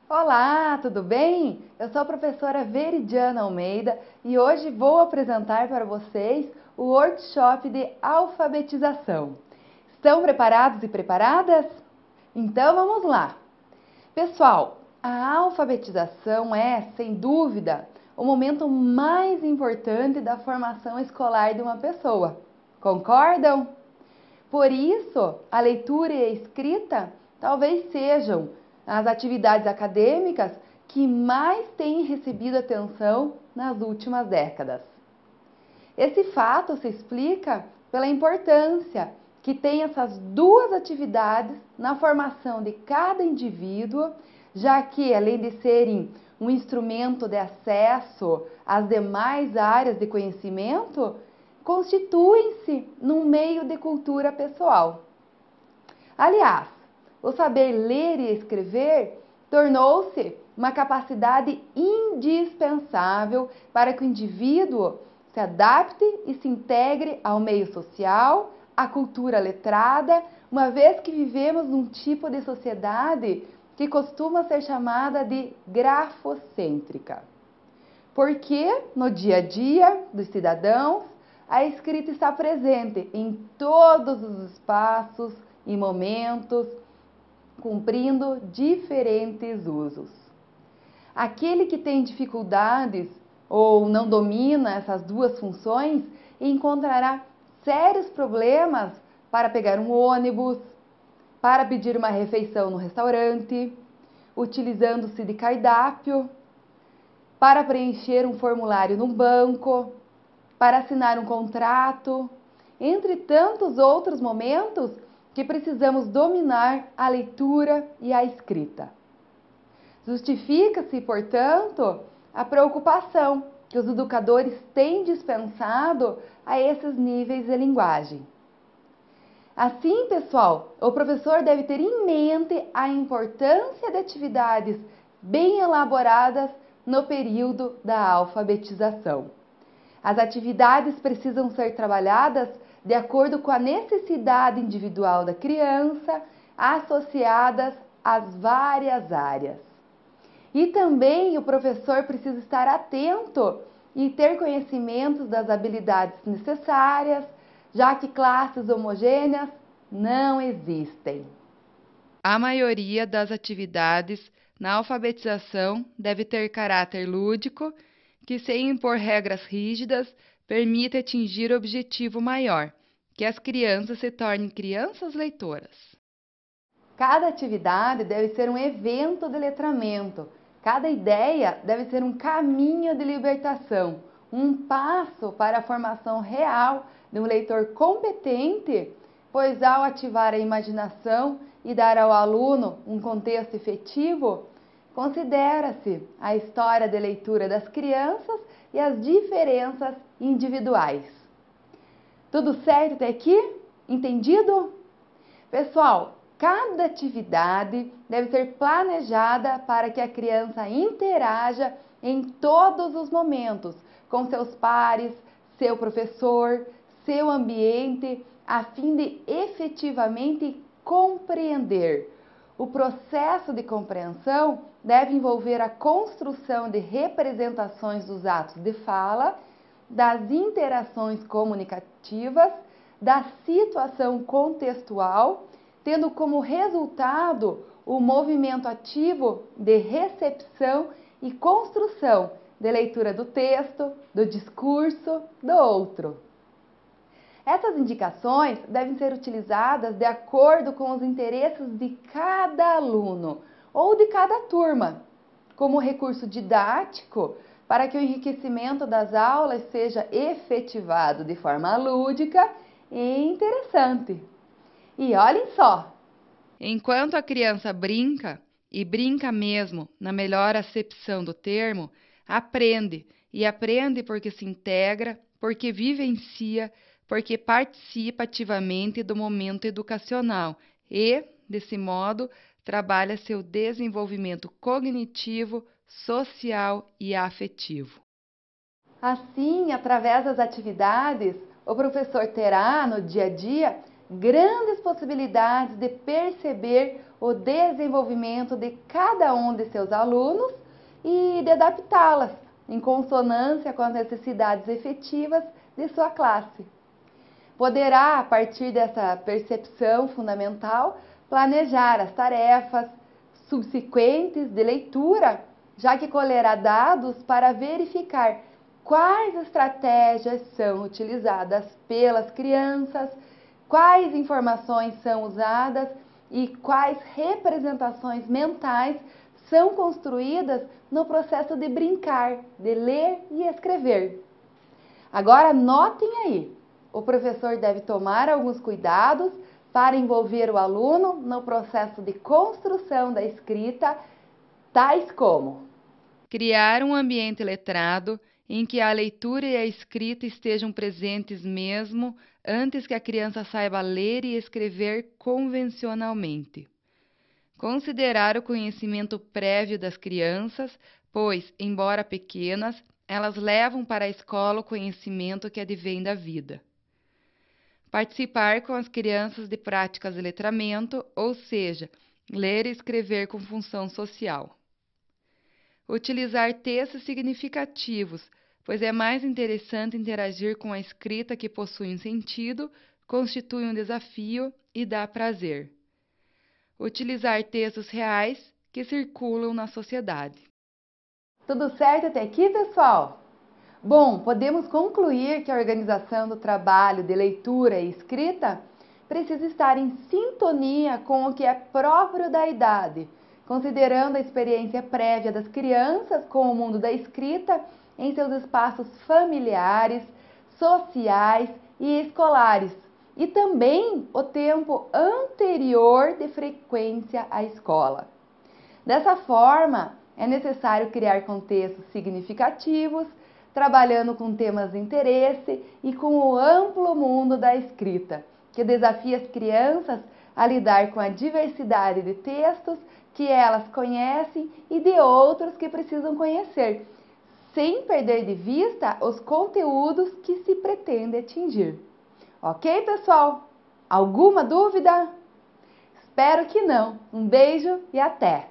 Olá, tudo bem? Eu sou a professora Veridiana Almeida e hoje vou apresentar para vocês o workshop de alfabetização. Estão preparados e preparadas? Então vamos lá! Pessoal, a alfabetização é, sem dúvida, o momento mais importante da formação escolar de uma pessoa. Concordam? Por isso, a leitura e a escrita talvez sejam as atividades acadêmicas que mais têm recebido atenção nas últimas décadas. Esse fato se explica pela importância que tem essas duas atividades na formação de cada indivíduo, já que, além de serem um instrumento de acesso às demais áreas de conhecimento, constituem-se num meio de cultura pessoal. Aliás, o saber ler e escrever tornou-se uma capacidade indispensável para que o indivíduo se adapte e se integre ao meio social, à cultura letrada, uma vez que vivemos num tipo de sociedade que costuma ser chamada de grafocêntrica. Porque no dia a dia dos cidadãos, a escrita está presente em todos os espaços e momentos, cumprindo diferentes usos. Aquele que tem dificuldades ou não domina essas duas funções encontrará sérios problemas para pegar um ônibus, para pedir uma refeição no restaurante, utilizando-se de cardápio, para preencher um formulário no banco, para assinar um contrato, entre tantos outros momentos que precisamos dominar a leitura e a escrita. Justifica-se, portanto, a preocupação que os educadores têm dispensado a esses níveis de linguagem. Assim, pessoal, o professor deve ter em mente a importância de atividades bem elaboradas no período da alfabetização. As atividades precisam ser trabalhadas de acordo com a necessidade individual da criança, associadas às várias áreas. E também o professor precisa estar atento e ter conhecimentos das habilidades necessárias, já que classes homogêneas não existem. A maioria das atividades na alfabetização deve ter caráter lúdico, que, sem impor regras rígidas, permite atingir o objetivo maior, que as crianças se tornem crianças leitoras. Cada atividade deve ser um evento de letramento, cada ideia deve ser um caminho de libertação, um passo para a formação real de um leitor competente, pois ao ativar a imaginação e dar ao aluno um contexto efetivo, considera-se a história de leitura das crianças e as diferenças individuais. Tudo certo até aqui? Entendido? Pessoal, cada atividade deve ser planejada para que a criança interaja em todos os momentos com seus pares, seu professor, seu ambiente, a fim de efetivamente compreender. O processo de compreensão deve envolver a construção de representações dos atos de fala, das interações comunicativas, da situação contextual, tendo como resultado o movimento ativo de recepção e construção de leitura do texto, do discurso, do outro. Essas indicações devem ser utilizadas de acordo com os interesses de cada aluno ou de cada turma, como recurso didático para que o enriquecimento das aulas seja efetivado de forma lúdica e interessante. E olhem só! Enquanto a criança brinca, e brinca mesmo na melhor acepção do termo, aprende, e aprende porque se integra, porque vivencia, porque participa ativamente do momento educacional e, desse modo, trabalha seu desenvolvimento cognitivo, social e afetivo. Assim, através das atividades, o professor terá no dia a dia grandes possibilidades de perceber o desenvolvimento de cada um de seus alunos e de adaptá-las em consonância com as necessidades efetivas de sua classe. Poderá, a partir dessa percepção fundamental, planejar as tarefas subsequentes de leitura, já que colherá dados para verificar quais estratégias são utilizadas pelas crianças, quais informações são usadas e quais representações mentais são construídas no processo de brincar, de ler e escrever. Agora, notem aí, o professor deve tomar alguns cuidados para envolver o aluno no processo de construção da escrita, tais como criar um ambiente letrado em que a leitura e a escrita estejam presentes mesmo antes que a criança saiba ler e escrever convencionalmente. Considerar o conhecimento prévio das crianças, pois, embora pequenas, elas levam para a escola o conhecimento que advém da vida. Participar com as crianças de práticas de letramento, ou seja, ler e escrever com função social. Utilizar textos significativos, pois é mais interessante interagir com a escrita que possui um sentido, constitui um desafio e dá prazer. Utilizar textos reais que circulam na sociedade. Tudo certo até aqui, pessoal? Bom, podemos concluir que a organização do trabalho de leitura e escrita precisa estar em sintonia com o que é próprio da idade, considerando a experiência prévia das crianças com o mundo da escrita em seus espaços familiares, sociais e escolares, e também o tempo anterior de frequência à escola. Dessa forma, é necessário criar contextos significativos, trabalhando com temas de interesse e com o amplo mundo da escrita, que desafia as crianças a lidar com a diversidade de textos que elas conhecem e de outros que precisam conhecer, sem perder de vista os conteúdos que se pretende atingir. Ok, pessoal? Alguma dúvida? Espero que não. Um beijo e até!